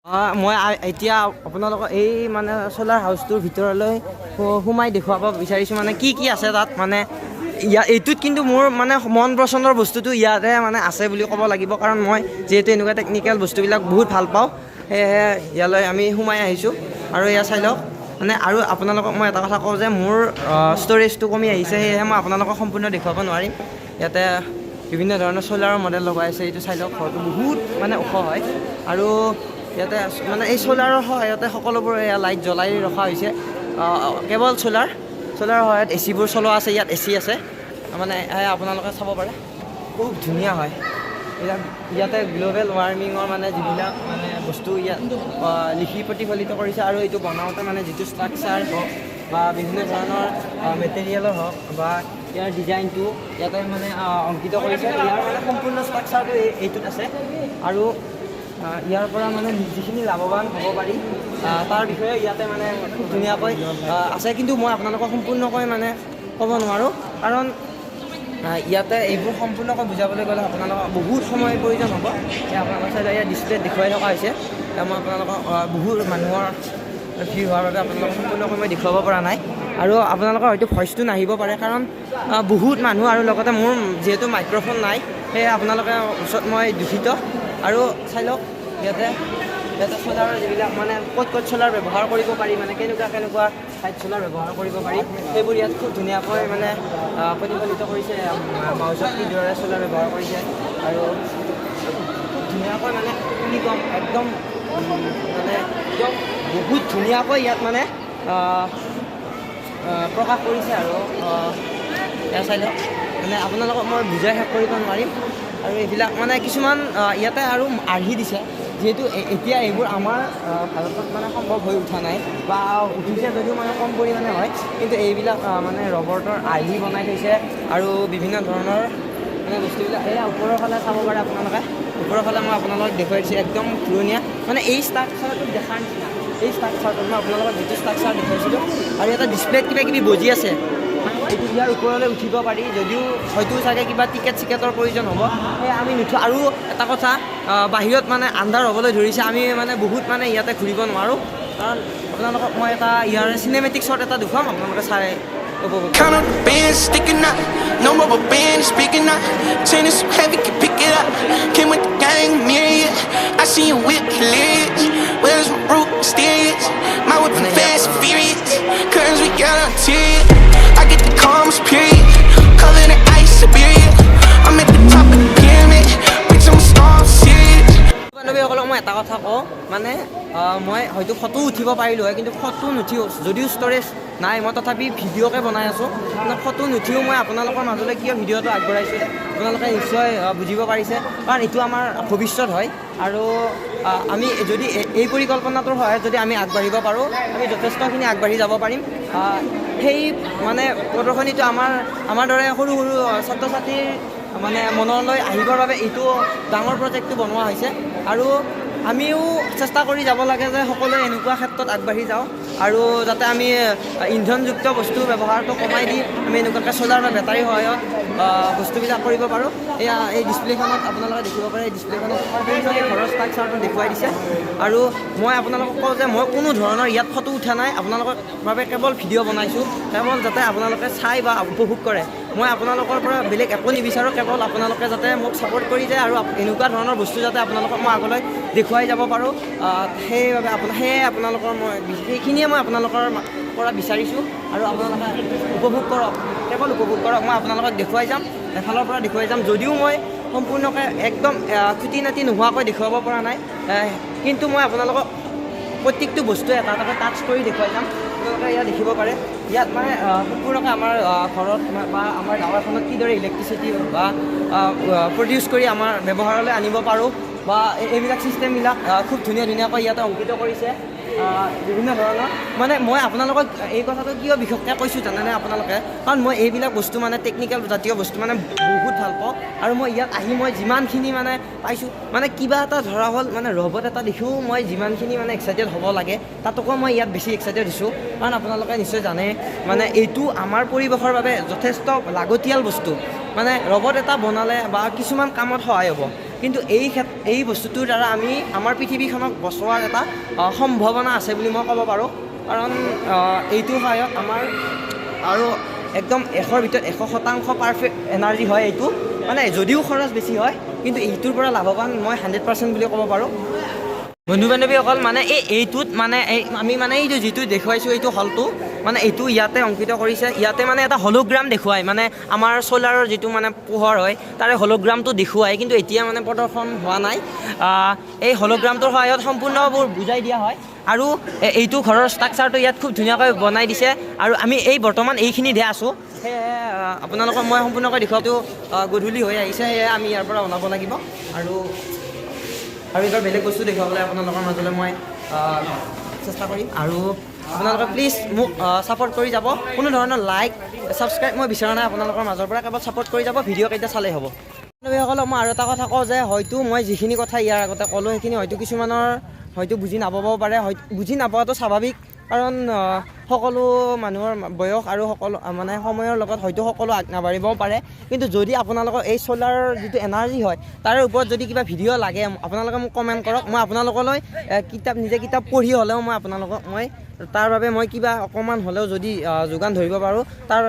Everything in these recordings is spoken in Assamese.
মই এতিয়া আপোনালোকক এই মানে চ'লাৰ হাউচটোৰ ভিতৰলৈ সোমাই দেখুৱাব বিচাৰিছোঁ মানে কি আছে তাত মানে এইটোত কিন্তু মোৰ মানে মন পচন্দৰ বস্তুটো ইয়াতে মানে আছে বুলি ক'ব লাগিব কাৰণ মই যিহেতু এনেকুৱা টেকনিকেল বস্তুবিলাক বহুত ভাল পাওঁ সেয়েহে ইয়ালৈ আমি সোমাই আহিছোঁ আৰু এয়া চাই লওক মানে আৰু আপোনালোকক মই এটা কথা কওঁ যে মোৰ ষ্ট'ৰেজটো কমি আহিছে সেয়েহে মই আপোনালোকক সম্পূৰ্ণ দেখুৱাব নোৱাৰিম ইয়াতে বিভিন্ন ধৰণৰ চ'লাৰৰ মডেল লগাই আছে এইটো চাই লওক ঘৰটো বহুত মানে ওখ হয় আৰু ইয়াতে মানে এই চ'লাৰৰ সহায়তে সকলোবোৰ লাইট জ্বলাই ৰখা হৈছে কেৱল চ'লাৰৰ সহায়ত এচিবোৰ চলোৱা আছে ইয়াত এচি আছে মানে আপোনালোকে চাব পাৰে খুব ধুনীয়া হয় ইয়াতে গ্ল'বেল ৱাৰ্মিঙৰ মানে যিবিলাক মানে বস্তু ইয়াত লিখি প্ৰতিফলিত কৰিছে আৰু এইটো বনাওঁতে মানে যিটো ষ্ট্ৰাকচাৰ হওক বা বিভিন্ন ধৰণৰ মেটেৰিয়েলৰ হওক বা ইয়াৰ ডিজাইনটো ইয়াতে মানে অংকিত কৰিছে ইয়াৰ মানে সম্পূৰ্ণ ষ্ট্ৰাকচাৰটো এইটোত আছে আৰু ইয়াৰ পৰা মানে যিখিনি লাভৱান হ'ব পাৰি তাৰ বিষয়ে ইয়াতে মানে খুব ধুনীয়াকৈ আছে কিন্তু মই আপোনালোকক সম্পূৰ্ণকৈ মানে ক'ব নোৱাৰোঁ কাৰণ ইয়াতে এইবোৰ সম্পূৰ্ণকৈ বুজাবলৈ গ'লে আপোনালোকক বহুত সময়ৰ প্ৰয়োজন হ'ব আপোনালোকৰ চাই ইয়াত ডিছপ্লেত দেখুৱাই থকা হৈছে মই আপোনালোকক বহুত মানুহৰ ভিৰ হোৱাৰ বাবে আপোনালোকক সম্পূৰ্ণকৈ মই দেখুৱাব পৰা নাই আৰু আপোনালোকৰ হয়তো ভইচটো নাহিব পাৰে কাৰণ বহুত মানুহ আৰু লগতে মোৰ যিহেতু মাইক্ৰফোন নাই সেয়ে আপোনালোকে ওচৰত মই দুখিত আৰু চাই লওক ইয়াতে চ'লাৰৰ যিবিলাক মানে ক'ত চ'লাৰ ব্যৱহাৰ কৰিব পাৰি মানে কেনেকুৱা ঠাইত চ'লাৰ ব্যৱহাৰ কৰিব পাৰি সেইবোৰ ইয়াত খুব ধুনীয়াকৈ মানে প্ৰতিফলিত কৰিছে মাউচত কিদৰে চ'লাৰ ব্যৱহাৰ কৰিছে আৰু খুব ধুনীয়াকৈ মানে কি ক'ম একদম মানে একদম বহুত ধুনীয়াকৈ ইয়াত মানে প্ৰকাশ কৰিছে আৰু ইয়াৰ চাই লওক মানে আপোনালোকক মই বুজাই শেষ কৰিব নোৱাৰিম আৰু এইবিলাক মানে কিছুমান ইয়াতে আৰু আৰ্হি দিছে যিহেতু এতিয়া এইবোৰ আমাৰ ভাৰতত মানে সম্ভৱ হৈ উঠা নাই বা উঠিছে যদিও মানে কম পৰিমাণে হয় কিন্তু এইবিলাক মানে ৰবৰ্টৰ আৰ্হি বনাই থৈছে আৰু বিভিন্ন ধৰণৰ মানে বস্তুবিলাক এই ওপৰৰ ফালে চাব পাৰে আপোনালোকে ওপৰৰ ফালে মই আপোনালোকক দেখুৱাই দিছোঁ একদম ধুনীয়া মানে এই ষ্ট্ৰাকচাৰটোত দেখাৰ নিচিনা এই ষ্ট্ৰাকচাৰটোত মই আপোনালোকক যিটো ষ্ট্ৰাকচাৰ দেখুৱাইছিলোঁ আৰু এটা ডিছপ্লেত কিবা বজি আছে এইটো ইয়াৰ ওপৰলৈ উঠিব পাৰি যদিও হয়তো চাগে কিবা টিকেটৰ প্ৰয়োজন হ'ব সেয়ে আমি নুঠোঁ আৰু এটা কথা বাহিৰত মানে আন্ধাৰ হ'বলৈ ধৰিছে আমি মানে বহুত মানে ইয়াতে ঘূৰিব নোৱাৰোঁ কাৰণ আপোনালোকক মই এটা ইয়াৰ চিনেমেটিক শ্বট এটা দেখুৱাম আপোনালোকে চাই Count up the bands sticking out, no rubber band speaking out. Tennis so heavy, can pick it up. Came with the gang, myriad. I see you with hilarious. Where's my root mysterious? My whip fast and furious. Curtains we got on tears. I get the calmest period. Covered in ice, Siberia. I'm at the top of the pyramid. Bitch, I'm a star, I'm serious. বান্ধৱীসকলক মই এটা কথা কওঁ মানে মই হয়তো ফটো উঠিব পাৰিলোঁ হয় কিন্তু ফটো নুঠিও যদিও ষ্ট'ৰেজ নাই মই তথাপি ভিডিঅ'কে বনাই আছোঁ মানে ফটো নুঠিও মই আপোনালোকৰ মাজলৈ কিয় ভিডিঅ'টো আগবঢ়াইছোঁ আপোনালোকে নিশ্চয় বুজিব পাৰিছে কাৰণ এইটো আমাৰ ভৱিষ্যত হয় আৰু আমি যদি এই পৰিকল্পনাটোৰ সহায়ত যদি আমি আগবাঢ়িব পাৰোঁ আমি যথেষ্টখিনি আগবাঢ়ি যাব পাৰিম সেই মানে প্ৰদৰ্শনীটো আমাৰ দৰে সৰু ছাত্ৰ ছাত্ৰীৰ মানে মনলৈ আহিবৰ বাবে এইটো ডাঙৰ প্ৰজেক্টটো বনোৱা হৈছে আৰু আমিও চেষ্টা কৰি যাব লাগে যে সকলোৱে এনেকুৱা ক্ষেত্ৰত আগবাঢ়ি যাওঁ আৰু যাতে আমি ইন্ধনযুক্ত বস্তু ব্যৱহাৰটো কমাই দি আমি এনেকুৱাকৈ চ'লাৰ বা বেটাৰীৰ সহায়ত বস্তুবিলাক কৰিব পাৰোঁ এয়া এই ডিছপ্লেখনত আপোনালোকে দেখিব পাৰে এই ডিছপ্লেখনত সম্পূৰ্ণকৈ ঘৰৰ ষ্ট্ৰাকচাৰটো দেখুৱাই দিছে আৰু মই আপোনালোকক কওঁ যে মই কোনো ধৰণৰ ইয়াত ফটো উঠা নাই আপোনালোকৰ বাবে কেৱল ভিডিঅ' বনাইছোঁ কেৱল যাতে আপোনালোকে চাই বা উপভোগ কৰে মই আপোনালোকৰ পৰা বেলেগ একো নিবিচাৰোঁ কেৱল আপোনালোকে যাতে মোক ছাপোৰ্ট কৰি যায় আৰু এনেকুৱা ধৰণৰ বস্তু যাতে আপোনালোকক মই আগলৈ দেখুৱাই যাব পাৰোঁ সেয়ে আপোনালোকৰ সেইখিনিয়ে মই আপোনালোকৰ পৰা বিচাৰিছোঁ আৰু আপোনালোকে উপভোগ কৰক কেৱল উপভোগ কৰক মই আপোনালোকক দেখুৱাই যাম এফালৰ পৰা দেখুৱাই যাম যদিও মই সম্পূৰ্ণকৈ একদম খুটি নাটি নোহোৱাকৈ দেখুৱাব পৰা নাই কিন্তু মই আপোনালোকক প্ৰত্যেকটো বস্তুৱে এটা টাচ কৰি দেখুৱাই যাম আপোনালোকে ইয়াত দেখিব পাৰে ইয়াত মানে সম্পূৰ্ণকৈ আমাৰ ঘৰত বা আমাৰ গাঁৱখনত কিদৰে ইলেক্ট্ৰিচিটি বা প্ৰডিউচ কৰি আমাৰ ব্যৱহাৰলৈ আনিব পাৰোঁ বা এইবিলাক ছিষ্টেমবিলাক খুব ধুনীয়াকৈ ইয়াতে অংকিত কৰিছে বিভিন্ন ধৰণৰ মানে মই আপোনালোকক এই কথাটো কিয় বিশেষকৈ কৈছোঁ জানেনে আপোনালোকে কাৰণ মই এইবিলাক বস্তু মানে টেকনিকেল জাতীয় বস্তু মানে বহুত ভাল পাওঁ আৰু মই ইয়াত আহি মই যিমানখিনি মানে পাইছোঁ মানে কিবা এটা ধৰা হ'ল মানে ৰবট এটা দেখিও মই যিমানখিনি মানে এক্সাইটেড হ'ব লাগে তাতকৈ মই ইয়াত বেছি এক্সাইটেড হৈছোঁ কাৰণ আপোনালোকে নিশ্চয় জানে মানে এইটো আমাৰ পৰিৱেশৰ বাবে যথেষ্ট লাগতিয়াল বস্তু মানে ৰবট এটা বনালে বা কিছুমান কামত সহায় হ'ব কিন্তু এই বস্তুটোৰ দ্বাৰা আমি আমাৰ পৃথিৱীখনক বচোৱাৰ এটা সম্ভাৱনা আছে বুলি মই ক'ব পাৰোঁ কাৰণ এইটোৰ সহায়ত আমাৰ আৰু একদম 100ৰ ভিতৰত 100% পাৰফেক্ট এনাৰ্জি হয় এইটো মানে যদিও খৰচ বেছি হয় কিন্তু এইটোৰ পৰা লাভৱান মই 100% বুলি ক'ব পাৰোঁ বন্ধু বান্ধৱীসকল মানে এইটোত মানে আমি মানে এইটো যিটো দেখুৱাইছোঁ এইটো হলটো মানে এইটো ইয়াতে অংকিত কৰিছে ইয়াতে মানে এটা হলোগ্ৰাম দেখুৱায় মানে আমাৰ চ'লাৰৰ যিটো মানে পোহৰ হয় তাৰে হলোগ্ৰামটো দেখুৱায় কিন্তু এতিয়া মানে প্ৰদৰ্শন হোৱা নাই এই হলোগ্ৰামটোৰ সহায়ত সম্পূৰ্ণবোৰ বুজাই দিয়া হয় আৰু এইটো ঘৰৰ ষ্ট্ৰাকচাৰটো ইয়াত খুব ধুনীয়াকৈ বনাই দিছে আৰু আমি বৰ্তমান এইখিনিতহে আছোঁ সেয়ে আপোনালোকক মই সম্পূৰ্ণকৈ দেখুৱাটো গধূলি হৈ আহিছে সেয়ে আমি ইয়াৰ পৰা ওলাব লাগিব আৰু এইবাৰ বেলেগ বস্তু দেখুৱাবলৈ আপোনালোকৰ মাজলৈ মই চেষ্টা কৰিম আৰু আপোনালোকে প্লিজ মোক ছাপোৰ্ট কৰি যাব কোনো ধৰণৰ লাইক ছাবস্ক্ৰাইব মই বিচৰা নাই আপোনালোকৰ মাজৰ পৰা কেৱল ছাপোৰ্ট কৰি যাব ভিডিঅ' কেইটা চালেই হ'ব বান্ধৱীসকলক মই আৰু এটা কথা কওঁ যে হয়তো মই যিখিনি কথা ইয়াৰ আগতে ক'লোঁ সেইখিনি হয়তো কিছুমানৰ হয়তো বুজি নাপাবও পাৰে বুজি নাপোৱাটো স্বাভাৱিক কাৰণ সকলো মানুহৰ বয়স আৰু সকলো মানে সময়ৰ লগত হয়তো সকলো আগ নাবাঢ়িবও পাৰে কিন্তু যদি আপোনালোকৰ এই চ'লাৰৰ যিটো এনাৰ্জি হয় তাৰে ওপৰত যদি কিবা ভিডিঅ' লাগে আপোনালোকে মোক কমেণ্ট কৰক মই আপোনালোকলৈ নিজে কিতাপ পঢ়ি হ'লেও মই আপোনালোকক তাৰ বাবে মই কিবা অকণমান হ'লেও যদি যোগান ধৰিব পাৰোঁ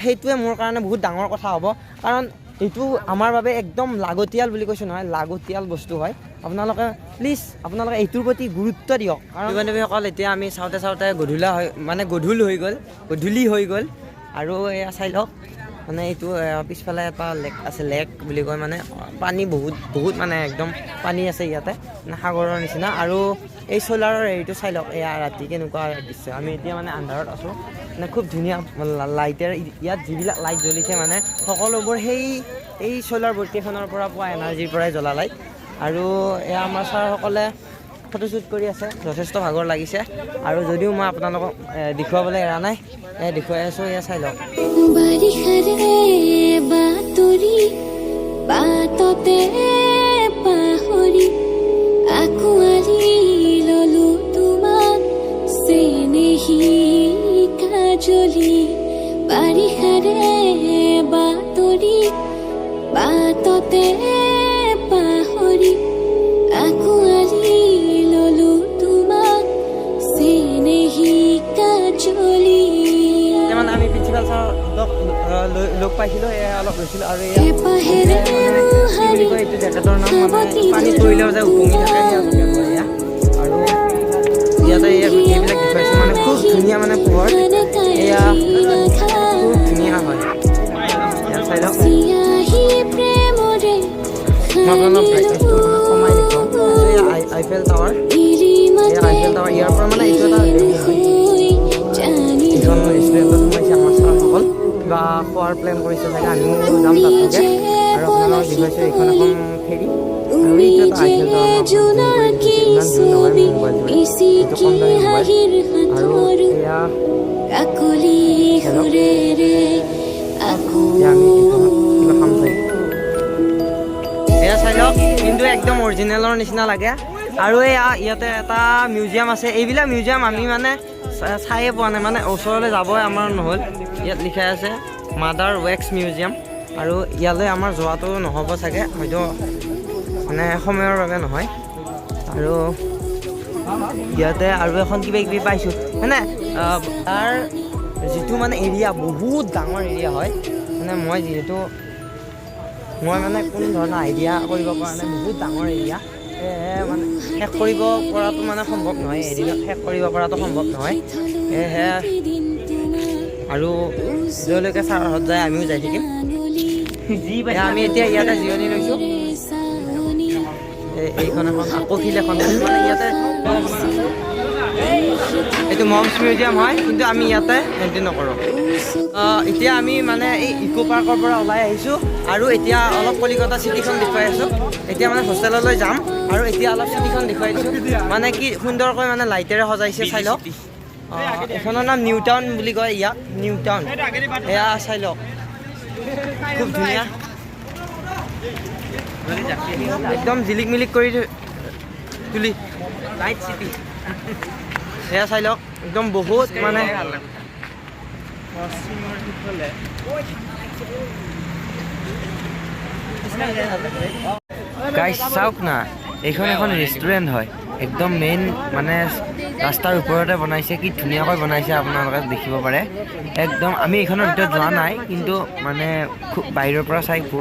সেইটোৱে মোৰ কাৰণে বহুত ডাঙৰ কথা হ'ব কাৰণ এইটো আমাৰ বাবে একদম লাগতিয়াল বুলি কৈছোঁ নহয় লাগতিয়াল বস্তু হয় আপোনালোকে প্লিজ আপোনালোকে এইটোৰ প্ৰতি গুৰুত্ব দিয়ক কাৰণ বান্ধৱীসকল এতিয়া আমি চাওঁতে গধূলি হৈ গ'ল আৰু এয়া চাই লওক মানে এইটো পিছফালে এটা লেক আছে লেক বুলি কয় মানে পানী বহুত মানে একদম পানী আছে ইয়াতে মানে সাগৰৰ নিচিনা আৰু এই চ'লাৰৰ হেৰিটো চাই লওক এয়া ৰাতি কেনেকুৱা দৃশ্য আমি এতিয়া মানে আন্ধাৰত আছোঁ মানে খুব ধুনীয়া লাইটেৰে ইয়াত যিবিলাক লাইট জ্বলিছে মানে সকলোবোৰ এই চ'লাৰ বৰ্তিখনৰ পৰা পোৱা এনাৰ্জিৰ পৰাই জ্বলা লাইট আৰু এয়া আমাৰ ছাৰসকলে ফটোশ্বুট কৰি আছে যথেষ্ট ভাগৰ লাগিছে আৰু যদিও মই আপোনালোকক দেখুৱাবলৈ এৰা নাই দেখুৱাই আছোঁ এয়া চাই লওক বাততে পাহৰি আকুৱালি ললো তোমাক চেনেহি কাজলি মানে আমি প্ৰিন্সিপাল ছাৰক লগ পাইছিলোঁ অলপ গৈছিলোঁ আৰু এইটো জেকেটৰ নাম মানে পানী পৰিলেও যে উপঙি থাকে আৰু ইয়াতে এইবিলাক দেখুৱাইছোঁ মানে খুব ধুনীয়া মানে পোহৰ এয়া খুব ধুনীয়া হয় ইয়াত চাই লওক মই আপোনালোক ব্ৰাইটনেছটো মানে কমাই দেখুৱাম আইফেল টাৱাৰ ইয়াৰ পৰা মানে এইটো এটা এইখন ৰেষ্টুৰেণ্টত সোমাইছে আমাৰ ছাৰসকল কিবা খোৱাৰ প্লেন কৰিছে চাগে আমিও যাম তাতকৈ আৰু আপোনালোকক দেখুৱাইছোঁ এইখন এখন ফেৰী আৰু এইটো এটা আইফেল টাৱাৰ ইমান দূৰ নহয় মোবাইল এইটো কম দামী মোবাইল আৰু এয়া আমি কিবা খাম চাগে এয়া চাই লওক কিন্তু একদম অৰিজিনেলৰ নিচিনা লাগে আৰু ইয়াতে এটা মিউজিয়াম আছে এইবিলাক মিউজিয়াম আমি মানে চায়ে পোৱা নাই মানে ওচৰলৈ যাবই আমাৰ নহ'ল ইয়াত লিখাই আছে মাদাৰ ৱেক্স মিউজিয়াম আৰু ইয়ালৈ আমাৰ যোৱাটো নহ'ব চাগে হয়তো মানে সময়ৰ বাবে নহয় আৰু ইয়াতে আৰু এখন কিবা কিবি পাইছোঁ মানে তাৰ যিটো মানে এৰিয়া বহুত ডাঙৰ এৰিয়া হয় মানে মই মানে কোনো ধৰণৰ আইডিয়া কৰিব পৰা নাই বহুত ডাঙৰ এৰিয়া মানে শেষ কৰিব পৰাটো মানে সম্ভৱ নহয় এদিনত শেষ কৰিব পৰাটো সম্ভৱ নহয় সেয়েহে আৰু যলৈকে ছাৰহঁত যায় আমিও যাই থাকিম আমি এতিয়া ইয়াতে জিৰণি লৈছোঁ এইখন এখন আকৌ ফিল্ড এখন মানে ইয়াতে এইটো মমছ মিউজিয়াম হয় কিন্তু আমি ইয়াতে এণ্ট্ৰি নকৰোঁ এতিয়া আমি মানে এই ইকো পাৰ্কৰ পৰা ওলাই আহিছোঁ আৰু এতিয়া অলপ কলিকতা চিটিখন দেখুৱাই আছোঁ এতিয়া মানে হোষ্টেললৈ যাম আৰু এতিয়া অলপ চিটিখন দেখুৱাই দিছোঁ মানে কি সুন্দৰকৈ মানে লাইটেৰে সজাইছে চাই লওক এইখনৰ নাম নিউ টাউন বুলি কয় ইয়াক নিউ টাউন এয়া চাই লওক খুব ধুনীয়া একদম জিলিক মিলিক কৰি তুলি লাইট চিটি এয়া চাই লওক একদম বহুত মানে গাইছ চাওক না, এইখন এখন ৰেষ্টুৰেণ্ট হয়, একদম মেইন মানে ৰাস্তাৰ ওপৰতে বনাইছে, কি ধুনীয়াকৈ বনাইছে আপোনালোকে দেখিব পাৰে। একদম আমি এইখনৰ ভিতৰত যোৱা নাই, কিন্তু মানে খুব বাহিৰৰ পৰা চাই